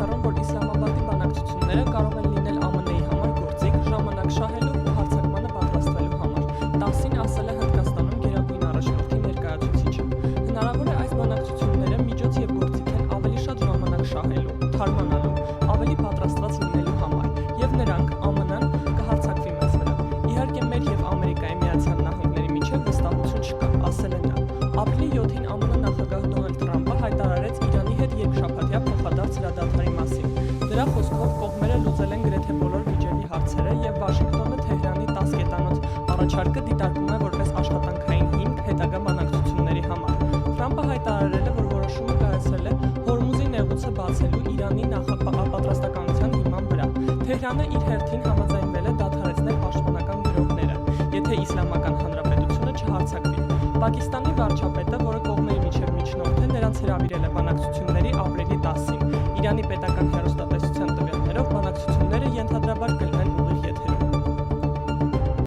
բացառում, որ Իսլամաբադի բանակցությունները կարող են լինել ԱՄՆ-ի համար գործիք, ժամանակ շահելու ու հարձակմանը պատրաստվելու համար, ՏԱՍՍ-ին ասել է Հնդկաստանում գերագույն առաջնորդի ներկայացուցիչը։ Հնարավոր է այս բանակցությունները միջոց և գործիք են ավելի շատ ժամանակ շահելու, թարմանալու, ավելի պատրաստված լինելու համար, և նրանք, ԱՄՆ-ն, կհարձակվի մեզ վրա։ Իհարկե մեր և Ամերիկայի Միացյալ Նահանգների միջև վստահություն չկա, ասել է նա։ Ապրիլի 7-ին ԱՄՆ նախագահ Դոնալդ Թրամփը հայտարարեց Իրանի հետ երկշաբաթյա փոխադարձ հրադադարի մասին։ Դրա խոսքով կողմերը լուծել են գրեթե բոլոր վիճելի հարցերը և Վաշինգտոնը Թեհրանի 10 կետանոց առաջարկը դիտարկում է որպես աշխատանքային հիմք հետագա բանակցությունների համար։ Թրամփը հայտարարել է, որ որոշումը կայացրել է Հորմուզի նեղուցը բացելու Իրանի պատրաստականության հիման վրա։ Թեհրանը իր հերթին համաձայնվել է դադարեցնել պաշտպանական գրոհները, եթե Իսլամական Հանրապետությունը չհարձակվի։ Պակիստանի վարչապետը, որը կողմերի միջև միջնորդ է, նրանց հրավիրել է բանակցությունների ապրիլի 10-ին։ Իրանի պետական